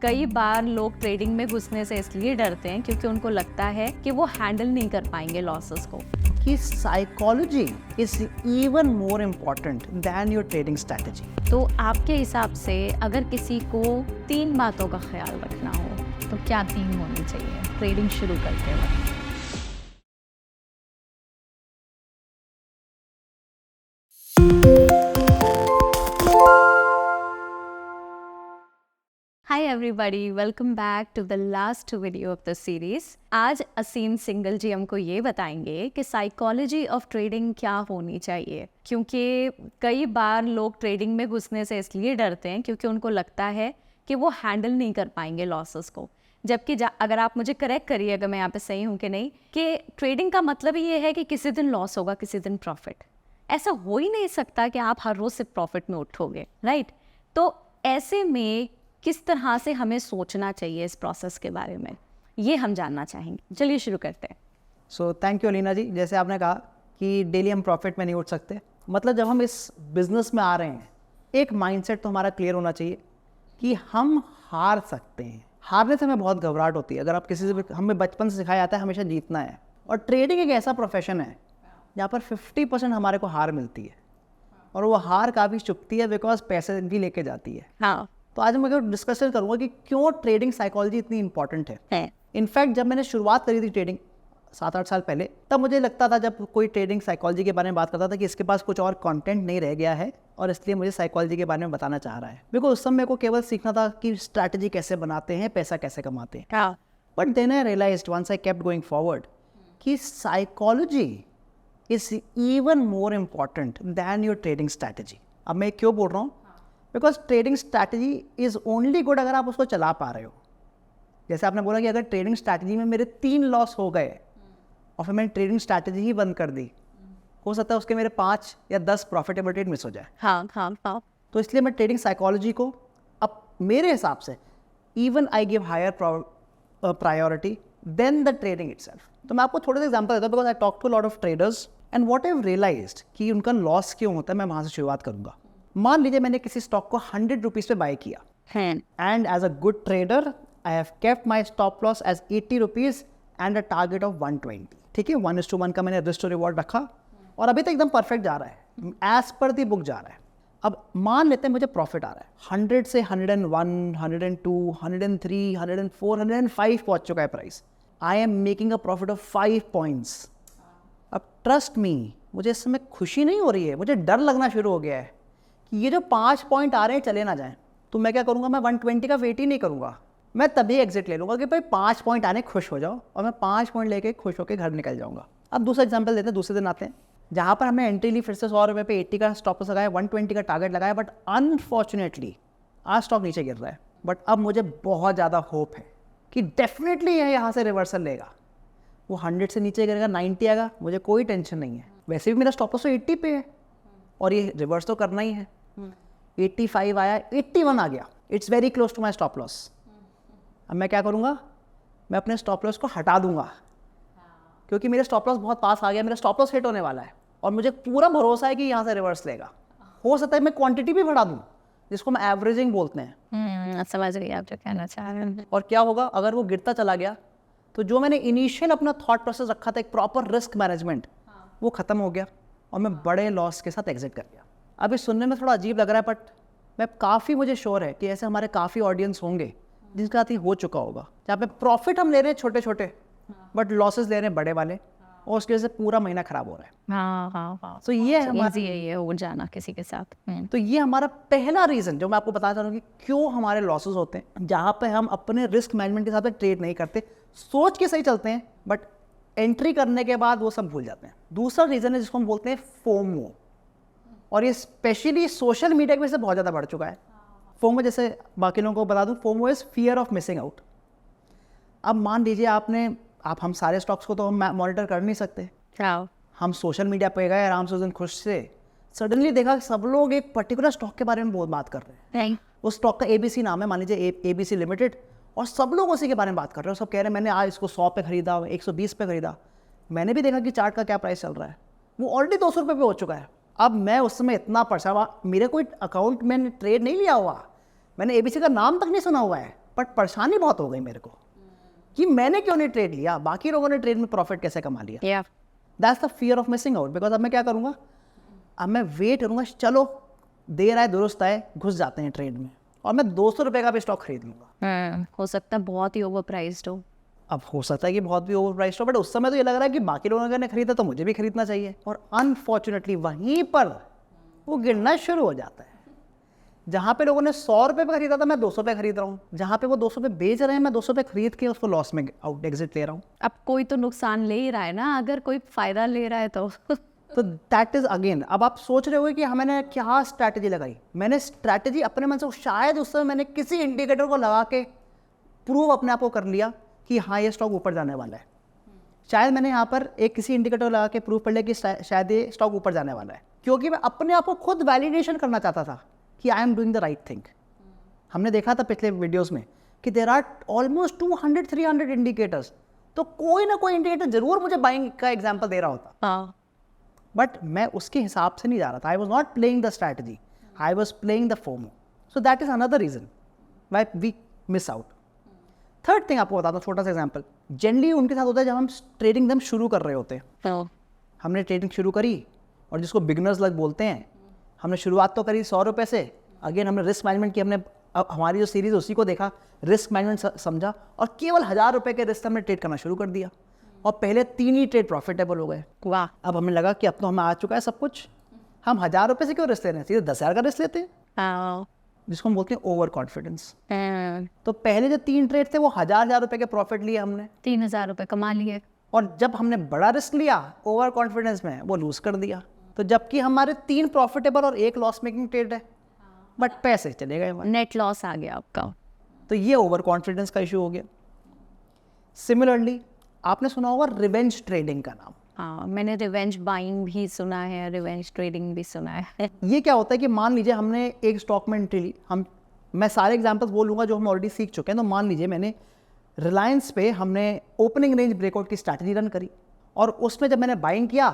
कई बार लोग ट्रेडिंग में घुसने से इसलिए डरते हैं क्योंकि उनको लगता है कि वो हैंडल नहीं कर पाएंगे लॉसेस को। कि psychology is even more important than your trading strategy. तो आपके हिसाब से अगर किसी को 3 बातों का ख्याल रखना हो तो क्या 3 होनी चाहिए ट्रेडिंग शुरू करते वक्त? Hi everybody, welcome back to the last video of the series. आज असीम सिंगल जी हमको ये बताएंगे कि साइकोलॉजी ऑफ ट्रेडिंग क्या होनी चाहिए, क्योंकि कई बार लोग ट्रेडिंग में घुसने से इसलिए डरते हैं क्योंकि उनको लगता है कि वो हैंडल नहीं कर पाएंगे लॉसेस को। जबकि अगर आप मुझे करेक्ट करिए अगर मैं यहाँ पे सही हूँ कि नहीं, कि ट्रेडिंग का मतलब ही ये है कि किसी दिन लॉस होगा, किसी दिन प्रॉफिट। ऐसा हो ही नहीं सकता कि आप हर रोज से प्रॉफिट में उठोगे, राइट? तो ऐसे में किस तरह से हमें सोचना चाहिए इस प्रोसेस के बारे में, ये हम जानना चाहेंगे। चलिए शुरू करते हैं। सो थैंक यू अलीना जी। जैसे आपने कहा कि डेली हम प्रॉफिट में नहीं उठ सकते, मतलब जब हम इस बिजनेस में आ रहे हैं एक माइंडसेट तो हमारा क्लियर होना चाहिए कि हम हार सकते हैं। हारने से हमें बहुत घबराहट होती है। अगर आप किसी से, हमें बचपन से सिखाया जाता है हमेशा जीतना है, और ट्रेडिंग एक ऐसा प्रोफेशन है जहाँ पर 50% हमारे को हार मिलती है, और वो हार काफ़ी चुभती है बिकॉज पैसे भी लेके जाती है। हाँ, तो आज मैं डिस्कशन करूंगा कि क्यों ट्रेडिंग साइकोलॉजी इतनी इंपॉर्टेंट है। इनफैक्ट जब मैंने शुरुआत करी थी ट्रेडिंग 7-8 साल पहले, तब मुझे लगता था जब कोई ट्रेडिंग साइकोलॉजी के बारे में बात करता था कि इसके पास कुछ और कंटेंट नहीं रह गया है और इसलिए मुझे साइकोलॉजी के बारे में बताना चाह रहा है। बिकॉज उस समय मेरे को केवल सीखना था कि स्ट्रैटेजी कैसे बनाते हैं, पैसा कैसे कमाते हैं। But then I realized once I kept going forward कि psychology is even more important than your trading strategy. अब मैं क्यों बोल रहा हूँ? Because trading strategy is only good अगर आप उसको चला पा रहे हो। जैसे आपने बोला कि अगर ट्रेडिंग स्ट्रैटेजी में मेरे 3 लॉस हो गए और फिर मैंने ट्रेडिंग स्ट्रैटेजी ही बंद कर दी, हो सकता है उसके मेरे 5 या 10 प्रॉफिटेबल ट्रेड मिस हो जाए। हाँ। तो इसलिए मैं ट्रेडिंग साइकोलॉजी को अब मेरे हिसाब से even I give higher priority than the trading itself. तो मैं आपको थोड़े से एग्जांपल देता हूँ because I talk to lot of traders and what I have realised कि उनका लॉस क्यों होता है। मैं वहाँ से शुरुआत करूँगा। मान लीजिए मैंने किसी स्टॉक को 100 रुपीज़ पे बाय किया, and as a good trader I have kept my stop loss as 80 rupees and a target of 120। ठीक है, 1:1 का मैंने रिस्क टू रिवॉर्ड रखा और अभी तक एकदम परफेक्ट जा रहा है, एज पर दी बुक जा रहा है। अब मान लेते हैं मुझे प्रॉफिट आ रहा है 100 से 101, 102, 103, 104, 105 पहुँच चुका है price. I am making a profit of 5 points. अब ट्रस्ट मी, मुझे इस समय खुशी नहीं हो रही है, मुझे डर लगना शुरू हो गया है कि ये जो 5 पॉइंट आ रहे हैं चले ना जाएं। तो मैं क्या करूँगा? मैं 120 का वेट ही नहीं करूँगा, मैं तभी एग्जिट ले लूँगा कि भाई 5 पॉइंट आने खुश हो जाओ, और मैं 5 पॉइंट लेके खुश होकर घर निकल जाऊँगा। अब दूसरा एग्जाम्पल देते हैं, दूसरे दिन आते हैं जहाँ पर हमने एंट्री ली, फिर से 100 रुपये पे 80 का स्टॉप लॉस लगाया, 120 का टारगेट लगाया, बट अनफॉर्चुनेटली आज स्टॉक नीचे गिर रहा है। बट अब मुझे बहुत ज़्यादा होप है कि डेफिनेटली ये यहाँ से रिवर्सल लेगा, वो 100 से नीचे गिरेगा, 90 आएगा, मुझे कोई टेंशन नहीं है। वैसे भी मेरा स्टॉप लॉस तो 80 पे है और ये रिवर्स तो करना ही है। 85 आया, 81 आ गया, it's very close to my stop loss. अब मैं क्या करूँगा? मैं अपने स्टॉप लॉस को हटा दूंगा, क्योंकि मेरे स्टॉप लॉस बहुत पास आ गया, मेरा स्टॉप लॉस हिट होने वाला है और मुझे पूरा भरोसा है कि यहाँ से रिवर्स लेगा। हो सकता है मैं क्वांटिटी भी बढ़ा दूँ, जिसको हम एवरेजिंग बोलते हैं। समझ गई आप जो कहना चाह रहे हैं। और क्या होगा अगर वो गिरता चला गया? तो जो मैंने इनिशियल अपना थॉट प्रोसेस रखा था, एक प्रॉपर रिस्क मैनेजमेंट, वो खत्म हो गया और मैं बड़े लॉस के साथ एग्जिट कर गया। अभी सुनने में थोड़ा अजीब लग रहा है, बट मैं काफ़ी, मुझे श्योर है कि ऐसे हमारे काफ़ी ऑडियंस होंगे जिनके साथ ही हो चुका होगा, जहाँ पे प्रॉफिट हम ले रहे हैं छोटे छोटे, बट लॉसेस ले रहे हैं बड़े वाले, और उसकी वजह से पूरा महीना खराब हो रहा है। हाँ। तो ये ये हो जाना किसी के साथ। तो ये हमारा पहला रीज़न जो मैं आपको बताना चाह रहा हूँ कि क्यों हमारे लॉसेस होते हैं, जहाँ पे हम अपने रिस्क मैनेजमेंट के साथ ट्रेड नहीं करते, सोच के सही चलते हैं बट एंट्री करने के बाद वो सब भूल जाते हैं। दूसरा रीज़न है जिसको हम बोलते हैं फोमो, और ये स्पेशली सोशल मीडिया की वजह से बहुत ज़्यादा बढ़ चुका है। फोमो, जैसे बाकी लोगों को बता दूँ, FOMO is fear of missing out. अब मान लीजिए आप हम सारे स्टॉक्स को तो हम मॉनिटर कर नहीं सकते। हम सोशल मीडिया पे गए आराम से उस दिन खुश से, सडनली देखा कि सब लोग एक पर्टिकुलर स्टॉक के बारे में बहुत बात कर रहे हैं। उस स्टॉक का ABC नाम है, मान लीजिए ABC लिमिटेड, और सब लोग उसी के बारे में बात कर रहे हैं। सब कह रहे हैं मैंने आज इसको 100 पे खरीदा, 120 पे खरीदा। मैंने भी देखा कि चार्ट का क्या प्राइस चल रहा है, वो ऑलरेडी 200 रुपये पे हो चुका है। अब मैं उस समय इतना परेशान हुआ, मेरे कोई अकाउंट में ट्रेड नहीं लिया हुआ, मैंने ABC का नाम तक नहीं सुना हुआ है, बट परेशानी बहुत हो गई मेरे को कि मैंने क्यों नहीं ट्रेड लिया, बाकी लोगों ने ट्रेड में प्रॉफिट कैसे कमा लिया। या that's the fear of missing out. Because अब मैं क्या करूँगा, अब मैं वेट करूँगा, चलो देर आए दुरुस्त आए, घुस जाते हैं ट्रेड में और मैं 200 रुपये का भी स्टॉक खरीद लूँगा। हो सकता है बहुत ही ओवर प्राइस्ड हो। अब हो सकता है कि बहुत भी ओवर प्राइस्ड हो, बट उस समय तो ये लग रहा है कि बाकी लोगों ने खरीदा तो मुझे भी खरीदना चाहिए, और अनफॉर्चुनेटली वहीं पर वो गिरना शुरू हो जाता है। जहाँ पे लोगों ने 100 रुपये पे खरीदा था, मैं 200 पे खरीद रहा हूँ। जहाँ पे वो 200 पे बेच रहे हैं, मैं 200 पे खरीद के उसको लॉस में आउट एग्जिट ले रहा हूँ। अब कोई तो नुकसान ले ही रहा है ना, अगर कोई फायदा ले रहा है तो तो दैट इज अगेन, अब आप सोच रहे हो कि हाँ मैंने क्या स्ट्रैटेजी लगाई। मैंने स्ट्रैटेजी अपने मन से, शायद उस समय मैंने किसी इंडिकेटर को लगा के प्रूव अपने आप को कर लिया कि हाँ ये स्टॉक ऊपर जाने वाला है। शायद मैंने यहाँ पर एक किसी इंडिकेटर लगा के प्रूव कर लिया कि शायद ये स्टॉक ऊपर जाने वाला है, क्योंकि मैं अपने आप को खुद वैलिडेशन करना चाहता था कि I am doing the right thing. हमने देखा था पिछले वीडियोस में कि देयर आर ऑलमोस्ट 200-300 इंडिकेटर्स, तो कोई ना कोई इंडिकेटर जरूर मुझे बाइंग का एग्जांपल दे रहा होता। हाँ, बट मैं उसके हिसाब से नहीं जा रहा था। I was not playing the strategy, I was playing the FOMO. So that is another reason why we miss out. Third thing आपको बताता हूँ, छोटा सा एग्जाम्पल। जनरली उनके साथ होता है जब हम ट्रेडिंग एकदम शुरू कर रहे होते हैं। हमने ट्रेडिंग शुरू करी, और जिसको बिगनर्स लग बोलते हैं, हमने शुरुआत तो करी 100 रुपये से। अगेन हमने रिस्क मैनेजमेंट की, हमने अब हमारी जो सीरीज उसी को देखा, रिस्क मैनेजमेंट समझा, और केवल 1000 रुपये के रिस्क हमने ट्रेड करना शुरू कर दिया, और पहले 3 ही ट्रेड प्रॉफिटेबल हो गए। वाह। अब हमें लगा कि अब तो हमें आ चुका है सब कुछ, हम 1000 रुपये से क्यों रिस्क ले रहे हैं, सीधे 10,000 का रिस्क लेते हैं, हाँ, जिसको हम बोलते हैं ओवर कॉन्फिडेंस। तो पहले जो 3 ट्रेड थे वो 1000 रुपये के प्रॉफिट लिए हमने, 3000 रुपये कमा लिए। और जब हमने बड़ा रिस्क लिया ओवर कॉन्फिडेंस में, वो लूज कर दिया। तो जबकि हमारे 3 प्रॉफिटेबल और 1 लॉस मेकिंग ट्रेड है, बट पैसे चले गए हमारे। नेट लॉस आ गया आपका। तो ये ओवर कॉन्फिडेंस का इशू हो गया। सिमिलरली आपने सुना होगा रिवेंज ट्रेडिंग का नाम। हाँ, मैंने रिवेंज बाइंग भी सुना है, रिवेंज ट्रेडिंग भी सुना है। ये क्या होता है कि मान लीजिए हमने एक स्टॉक में एंट्री ली, मैं सारे एग्जांपल्स बोलूँगा जो हम ऑलरेडी सीख चुके हैं। तो मान लीजिए मैंने रिलायंस पे हमने ओपनिंग रेंज ब्रेकआउट की स्ट्रैटेजी रन करी, और उसमें जब मैंने बाइंग किया,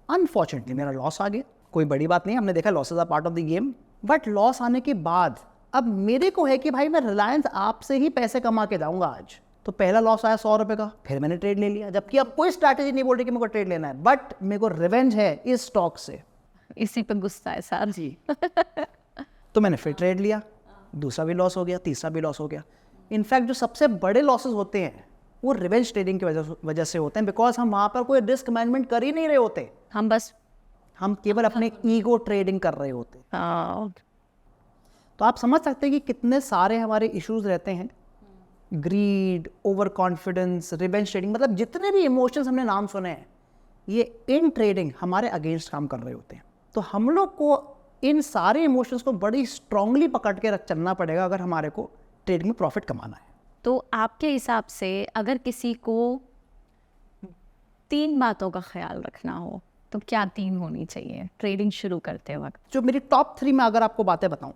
अनफॉर्चुनेटली मेरा लॉस आ गया। कोई बड़ी बात नहीं, हमने देखा losses are part of the game. But loss आने के बाद अब मेरे को है कि भाई मैं रिलायंस आपसे ही पैसे कमा के जाऊँगा आज। तो पहला लॉस आया 100 रुपये का, फिर मैंने ट्रेड ले लिया, जबकि अब कोई स्ट्रैटेजी नहीं बोल रही कि मेरे को ट्रेड लेना है, बट मेरे को रिवेंज है इस स्टॉक से। इसी पे गुस्सा है सर जी। तो मैंने फिर ट्रेड लिया, दूसरा भी लॉस हो गया, तीसरा भी लॉस हो गया। इनफैक्ट जो सबसे बड़े लॉसेस होते हैं वो रिवेंज ट्रेडिंग की वजह से होते हैं, बिकॉज हम वहाँ पर कोई रिस्क मैनेजमेंट कर ही नहीं रहे होते। हम केवल अपने ईगो ट्रेडिंग कर रहे होते। हाँ, तो आप समझ सकते हैं कि कितने सारे हमारे इश्यूज रहते हैं। Greed, over confidence, revenge trading, मतलब जितने भी इमोशंस हमने नाम सुने हैं, ये इन ट्रेडिंग हमारे अगेंस्ट काम कर रहे होते हैं। तो हम लोग को इन सारे इमोशंस को बड़ी स्ट्रांगली पकड़ के रख चलना पड़ेगा अगर हमारे को ट्रेडिंग में प्रॉफिट कमाना है। तो आपके हिसाब से अगर किसी को 3 बातों का ख्याल रखना हो तो क्या 3 होनी चाहिए ट्रेडिंग शुरू करते वक्त? जो मेरी टॉप 3 में अगर आपको बातें बताऊं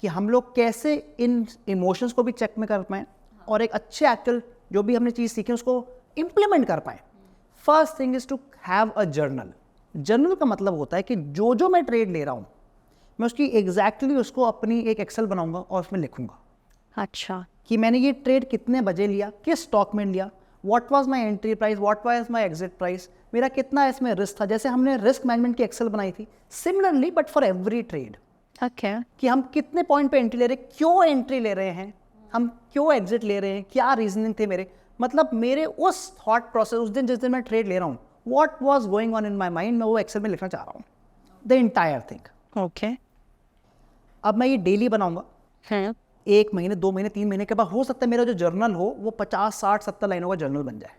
कि हम लोग कैसे इन इमोशंस को भी चेक में कर पाएँ और एक अच्छे एक्चुअल जो भी हमने चीज़ सीखी उसको इम्प्लीमेंट कर पाएँ। First thing is to have a journal. Journal का मतलब होता है कि जो मैं ट्रेड ले रहा हूँ मैं उसकी एग्जैक्टली उसको अपनी एक एक्सेल बनाऊंगा और उसमें लिखूंगा। अच्छा, कि मैंने ये ट्रेड कितने बजे लिया, किस स्टॉक में लिया, what was my entry price, what was my exit price, मेरा कितना इसमें रिस्क था। जैसे हमने रिस्क मैनेजमेंट की एक्सेल बनाई थी, similarly but for every trade. Okay, कि हम कितने पॉइंट पे एंट्री ले रहे हैं, क्यों एंट्री ले रहे हैं, हम क्यों एग्जिट ले रहे हैं, क्या रीजनिंग थे मेरे, मतलब मेरे उस थॉट प्रोसेस उस दिन जिस दिन मैं ट्रेड ले रहा हूँ, what was going on in my mind, मैं वो एक्सेल में लिखना चाह रहा हूँ, द इंटायर थिंग। ओके, अब मैं ये डेली बनाऊंगा। हाँ, 1 महीने 2 महीने 3 महीने के बाद हो सकता है मेरा जो जर्नल हो वो 50 60 70 लाइनों का जर्नल बन जाए।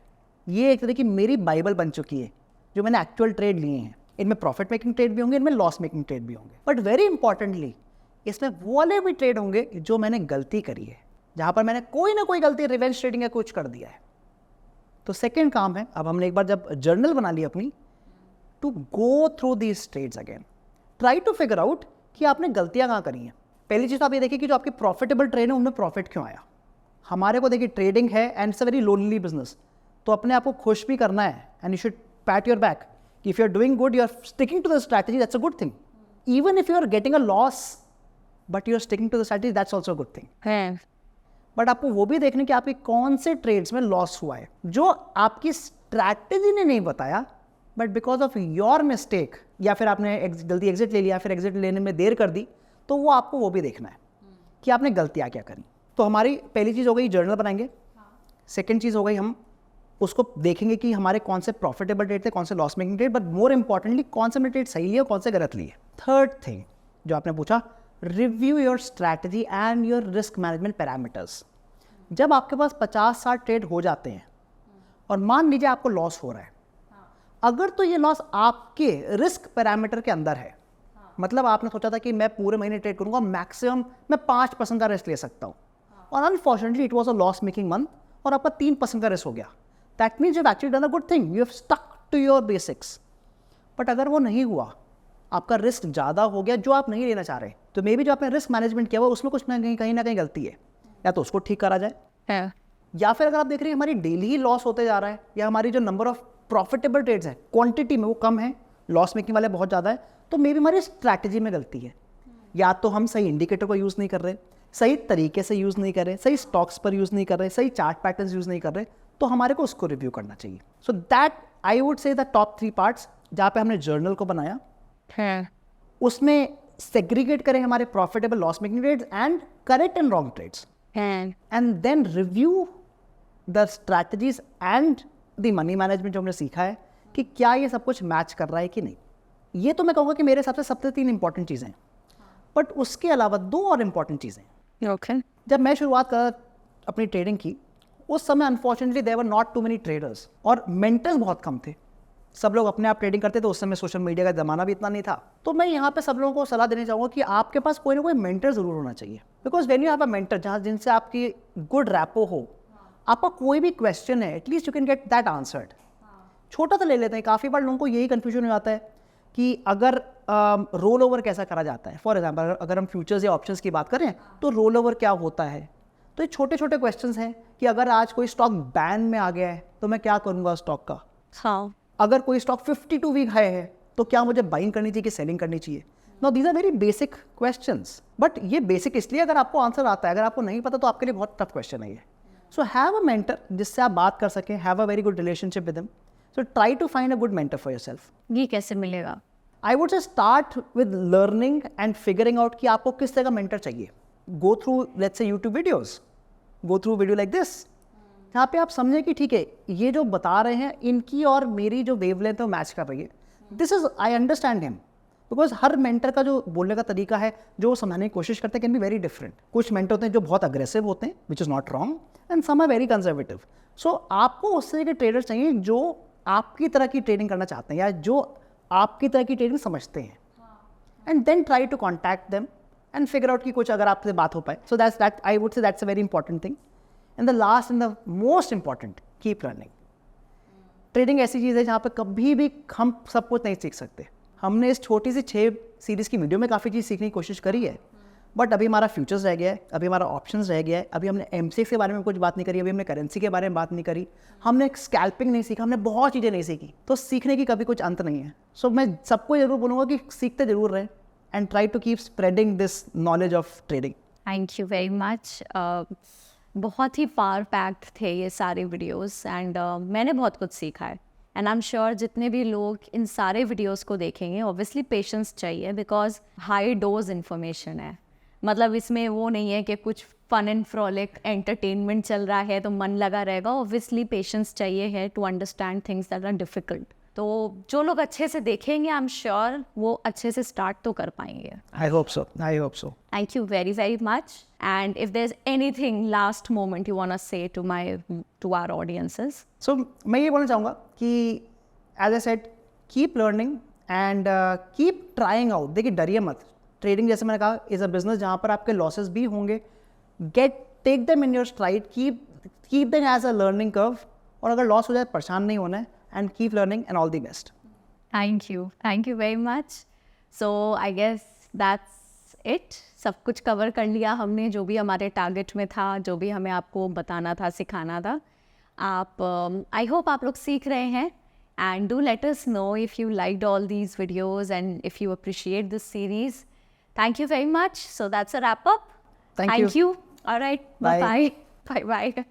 ये एक तरह की मेरी बाइबल बन चुकी है जो मैंने एक्चुअल ट्रेड लिए हैं। इनमें प्रॉफिट मेकिंग ट्रेड भी होंगे, इनमें लॉस मेकिंग ट्रेड भी होंगे, बट वेरी इंपॉर्टेंटली इसमें वो वाले भी ट्रेड होंगे जो मैंने गलती करी है, जहाँ पर मैंने कोई ना कोई गलती रिवेंज ट्रेडिंग या कुछ कर दिया है। तो सेकेंड काम है, अब हमने एक बार जब जर्नल बना ली अपनी, to go through these trades again, try to figure out कि आपने गलतियाँ कहाँ करी हैं। पहली चीज़ तो आप ये देखिए कि जो आपके प्रॉफिटेबल ट्रेड है उनमें प्रॉफिट क्यों आया। हमारे को देखिए ट्रेडिंग है and it's a very lonely business, तो अपने आप को खुश भी करना है and you should pat your back. If you are doing good, you are sticking to the strategy, that's a good thing. Even if you are getting a loss but you are sticking to the strategy, that's also a good thing. है, but आपको वो भी देखना कि आपके कौन से trades में लॉस हुआ है जो आपकी स्ट्रैटेजी ने नहीं बताया, but because of your mistake, या फिर आपने जल्दी एग्जिट ले लिया, फिर एग्जिट लेने में देर कर दी, तो वो आपको वो भी देखना है कि आपने गलतियाँ क्या करी। तो हमारी पहली चीज़ हो गई जर्नल बनाएंगे। सेकेंड चीज़ हो गई हम उसको देखेंगे कि हमारे कौन से प्रॉफिटेबल ट्रेड थे, कौन से loss making trade, but more importantly कौन से ट्रेड सही लिए और कौन से गलत लिए। थर्ड थिंग जो आपने पूछा, review your strategy and your risk management parameters. जब आपके पास 50-60 ट्रेड हो जाते हैं और मान लीजिए आपको लॉस हो रहा है, अगर तो ये लॉस आपके रिस्क पैरामीटर के अंदर है, मतलब आपने सोचा था कि मैं पूरे महीने ट्रेड करूंगा, मैक्सिमम मैं 5% का रिस्क ले सकता हूँ, और unfortunately it was a loss making month और आपका 3% का रिस्क हो गया, that means you have actually done a good thing, you have stuck to your basics. But अगर वो नहीं हुआ, आपका रिस्क ज़्यादा हो गया जो आप नहीं लेना चाह रहे, तो मे बी जो आपने रिस्क मैनेजमेंट किया हुआ उसमें कुछ ना कहीं गलती है, या तो उसको ठीक करा जाए, या फिर अगर आप देख रहे हैं हमारी डेली ही लॉस होते जा रहा है, या हमारी जो नंबर ऑफ प्रॉफिटेबल ट्रेड्स है क्वांटिटी में वो कम है, लॉस मेकिंग वाले बहुत ज़्यादा है, तो मे बी हमारी स्ट्रैटेजी में गलती है। या तो हम सही इंडिकेटर को यूज़ नहीं कर रहे, सही तरीके से यूज़ नहीं कर रहे, सही स्टॉक्स पर यूज़ नहीं कर रहे, सही चार्ट पैटर्न्स यूज़ नहीं कर रहे, तो हमारे को उसको रिव्यू करना चाहिए। सो दैट आई वुड से द टॉप 3 पार्ट्स जहाँ पे हमने जर्नल को बनाया, उसमें सेग्रीगेट करें हमारे profitable loss making trades and correct and wrong trades, and then review the strategies and the money management जो हमने सीखा है कि क्या ये सब कुछ मैच कर रहा है कि नहीं। ये तो मैं कहूँगा कि मेरे हिसाब से सबसे 3 इंपॉर्टेंट चीज़ें हैं, बट उसके अलावा 2 और इंपॉर्टेंट चीज़ें। ओके। जब मैं शुरुआत कर अपनी ट्रेडिंग की, उस समय unfortunately there were not too many traders और मेंटर्स बहुत कम थे, सब लोग अपने आप ट्रेडिंग करते थे। उस समय सोशल मीडिया का ज़माना भी इतना नहीं था। तो मैं यहाँ पे सब लोगों को सलाह देना चाहूँगा कि आपके पास कोई ना कोई मेंटर ज़रूर होना चाहिए, because when you have a mentor जहाँ जिनसे आपकी गुड रैपो हो, आपका कोई भी क्वेश्चन है at least you can get that answered. छोटा सा ले लेते हैं, काफ़ी बार लोगों को यही कन्फ्यूजन हो जाता है कि अगर रोल ओवर कैसा करा जाता है। फॉर एग्जाम्पल अगर हम फ्यूचर्स या ऑप्शंस की बात करें तो रोल ओवर क्या होता है, तो ये छोटे छोटे क्वेश्चंस हैं कि अगर आज कोई स्टॉक बैन में आ गया है तो मैं क्या करूँगा स्टॉक का। हाँ। अगर कोई स्टॉक 52 वीक हाई है तो क्या मुझे बाइंग करनी चाहिए कि सेलिंग करनी चाहिए। Now these are very basic questions, but ये बेसिक इसलिए अगर आपको आंसर आता है, अगर आपको नहीं पता तो आपके लिए बहुत टफ क्वेश्चन है ये। सो हैव अ मेंटर जिससे आप बात कर सकें, have a very good relationship with him. So try to find a good mentor for yourself. ये कैसे मिलेगा? I would say start with learning and figuring out कि आपको किस तरह का मेंटर चाहिए। Go through let's say YouTube videos, go through video like this, जहाँ पे आप समझें कि ठीक है ये जो बता रहे हैं इनकी और मेरी जो वेवलेंथ है वो मैच कर रही है। This is I understand him, because her mentor का जो बोलने का तरीका है, जो वो समझाने की कोशिश करते हैं, कैन बी वेरी डिफरेंट। कुछ मेंटर होते हैं जो बहुत अग्रेसिव होते हैं, which is not wrong, and some are very conservative. So आपको उस तरह के ट्रेडर चाहिए जो आपकी तरह की ट्रेडिंग करना चाहते हैं या जो आपकी तरह की ट्रेडिंग समझते हैं, and then try to contact them and figure out कि कुछ अगर आपसे बात हो पाए। So that I would say that's a very important thing. And the last and the most important, keep learning. Trading ऐसी चीज़ है जहाँ पे कभी भी हम सब कुछ नहीं सीख सकते। हमने इस छोटी सी 6 सीरीज़ की वीडियो में काफ़ी चीज़ सीखने की कोशिश करी है, बट अभी हमारा फ्यूचर्स रह गया है, अभी हमारा ऑप्शंस रह गया है, अभी हमने एमसीएक्स के बारे में कुछ बात नहीं करी, अभी हमने करेंसी के बारे में बात नहीं करी, हमने स्कैल्पिंग नहीं सीखा, हमने बहुत चीज़ें नहीं सीखी। तो सीखने की कभी कुछ अंत नहीं है। सो मैं सबको जरूर बोलूँगा कि सीखते जरूर रहें and try to keep spreading this knowledge of trading. Thank you very much. बहुत ही पावर पैक्ड थे ये सारे वीडियोस एंड मैंने बहुत कुछ सीखा है। एंड आई एम श्योर जितने भी लोग इन सारे वीडियोस को देखेंगे, ऑब्वियसली पेशेंस चाहिए बिकॉज हाई डोज इन्फॉर्मेशन है। मतलब इसमें वो नहीं है कि कुछ फन एंड फ्रॉलिक एंटरटेनमेंट चल रहा है तो मन लगा रहेगा। ऑब्वियसली पेशेंस चाहिए है to understand things that are difficult. तो जो लोग अच्छे से देखेंगे, आई एम श्योर वो अच्छे से स्टार्ट तो कर पाएंगे। I hope so, I hope so. Thank you very, very much. And if there's anything last moment you want to say to our audiences. So मैं ये बोलना चाहूँगा कि as I said, keep learning and keep trying out. देखिए डरिए मत। Trading जैसे मैंने कहा इज़ अ बिजनेस जहाँ पर आपके लॉसेस भी होंगे। Take them in your stride, keep them as a learning curve, और अगर लॉस हो जाए परेशान नहीं होना है, and keep learning and all the best. Thank you very much. So I guess that's it. सब कुछ कवर कर लिया हमने, जो भी हमारे टारगेट में था, जो भी हमें आपको बताना था, सिखाना था। आप आई होप आप लोग सीख रहे हैं, and do let us know if you liked all these videos and if you appreciate this series. Thank you very much. So that's a wrap up. Thank you. All right. Bye. Bye-bye. Bye bye.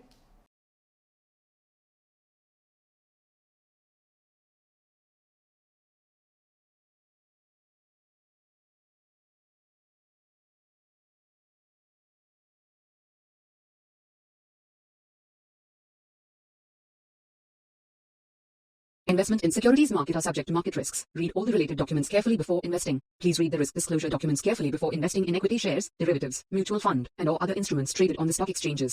Investment in securities market are subject to market risks. Read all the related documents carefully before investing. Please read the risk disclosure documents carefully before investing in equity shares, derivatives, mutual fund, and or other instruments traded on the stock exchanges.